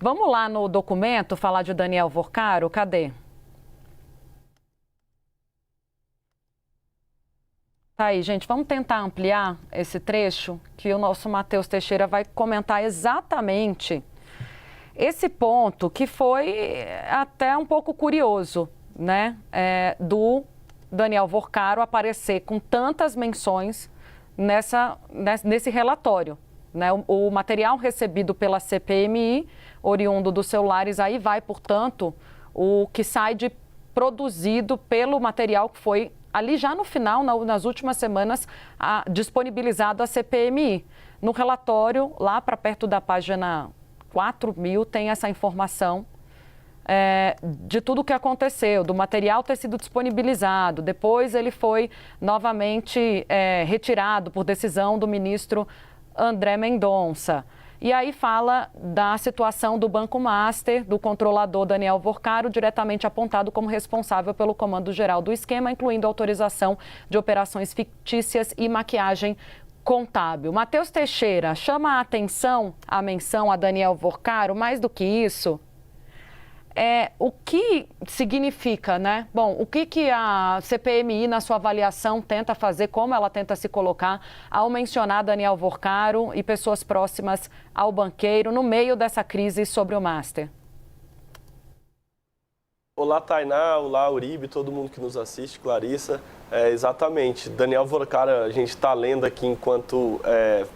Vamos lá no documento falar de Daniel Vorcaro? Cadê? Tá aí, gente. Vamos tentar ampliar esse trecho que o nosso Matheus Teixeira vai comentar exatamente esse ponto que foi até um pouco curioso, né? Do Daniel Vorcaro aparecer com tantas menções nesse relatório. Né? O material recebido pela CPMI, oriundo dos celulares, aí vai, portanto, o que sai de produzido pelo material que foi ali já no final, nas últimas semanas, disponibilizado à CPMI. No relatório, lá para perto da página 4.000, tem essa informação de tudo o que aconteceu, do material ter sido disponibilizado. Depois ele foi novamente retirado por decisão do ministro André Mendonça. E aí fala da situação do Banco Master, do controlador Daniel Vorcaro, diretamente apontado como responsável pelo comando geral do esquema, incluindo autorização de operações fictícias e maquiagem contábil. Matheus Teixeira, chama a atenção a menção a Daniel Vorcaro, mais do que isso, o que significa, né? Bom, o que a CPMI, na sua avaliação, tenta fazer, como ela tenta se colocar ao mencionar Daniel Vorcaro e pessoas próximas ao banqueiro no meio dessa crise sobre o Master? Olá, Tainá, olá, Uribe, todo mundo que nos assiste, Clarissa. Exatamente, Daniel Vorcaro, a gente está lendo aqui enquanto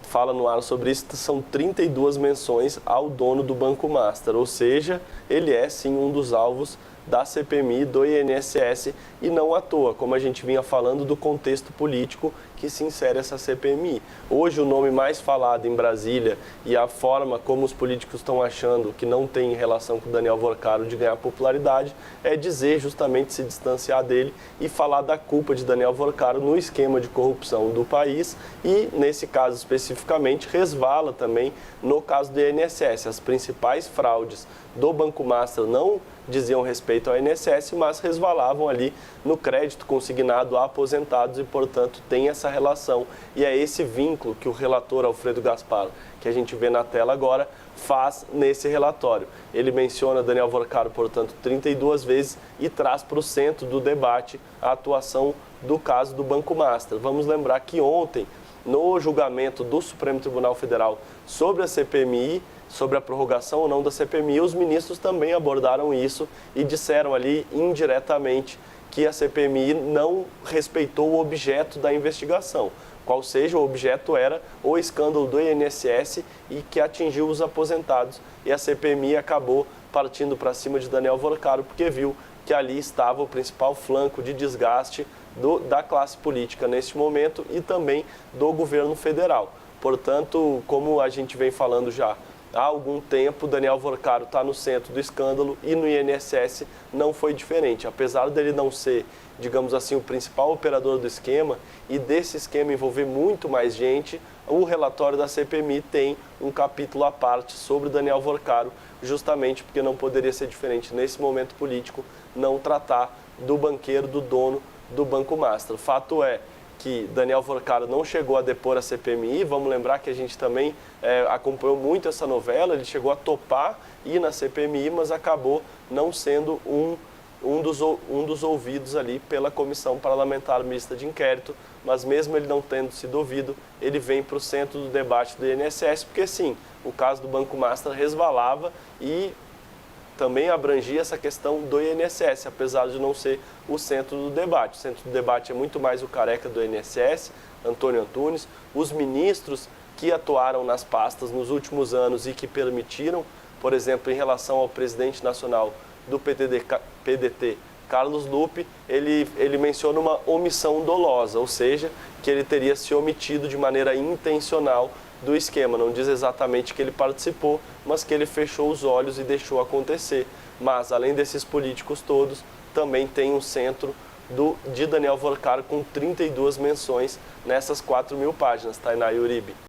fala no ar sobre isso, são 32 menções ao dono do Banco Master, ou seja, ele é sim um dos alvos da CPMI, do INSS, e não à toa, como a gente vinha falando do contexto político que se insere essa CPMI. Hoje o nome mais falado em Brasília e a forma como os políticos estão achando que não tem relação com o Daniel Vorcaro de ganhar popularidade é dizer justamente se distanciar dele e falar da culpa de Daniel Vorcaro no esquema de corrupção do país e, nesse caso especificamente, resvala também no caso do INSS. As principais fraudes do Banco Master não diziam respeito ao INSS, mas resvalavam ali no crédito consignado a aposentados e, portanto, tem essa relação. E é esse vínculo que o relator Alfredo Gaspar, que a gente vê na tela agora, faz nesse relatório. Ele menciona Daniel Vorcaro, portanto, 32 vezes e traz para o centro do debate a atuação do caso do Banco Master. Vamos lembrar que ontem, no julgamento do Supremo Tribunal Federal sobre a CPMI, sobre a prorrogação ou não da CPMI, os ministros também abordaram isso e disseram ali indiretamente que a CPMI não respeitou o objeto da investigação. Qual seja, o objeto era o escândalo do INSS e que atingiu os aposentados. E a CPMI acabou partindo para cima de Daniel Vorcaro porque viu que ali estava o principal flanco de desgaste da classe política neste momento e também do governo federal. Portanto, como a gente vem falando já há algum tempo, Daniel Vorcaro está no centro do escândalo e no INSS não foi diferente. Apesar dele não ser, digamos assim, o principal operador do esquema e desse esquema envolver muito mais gente, o relatório da CPMI tem um capítulo à parte sobre Daniel Vorcaro, justamente porque não poderia ser diferente nesse momento político não tratar do banqueiro, do dono do Banco Master. Fato é que Daniel Vorcaro não chegou a depor a CPMI, vamos lembrar que a gente também acompanhou muito essa novela, ele chegou a topar ir na CPMI, mas acabou não sendo um dos ouvidos ali pela Comissão Parlamentar Mista de Inquérito, mas mesmo ele não tendo sido ouvido, ele vem para o centro do debate do INSS, porque sim, o caso do Banco Master resvalava e também abrangia essa questão do INSS, apesar de não ser o centro do debate. O centro do debate é muito mais o careca do INSS, Antônio Antunes, os ministros que atuaram nas pastas nos últimos anos e que permitiram, por exemplo, em relação ao presidente nacional do PDT, Carlos Lupe, ele menciona uma omissão dolosa, ou seja, que ele teria se omitido de maneira intencional do esquema. Não diz exatamente que ele participou, mas que ele fechou os olhos e deixou acontecer. Mas, além desses políticos todos, também tem um centro de Daniel Vorcaro com 32 menções nessas 4.000 páginas, Tainá e Uribe.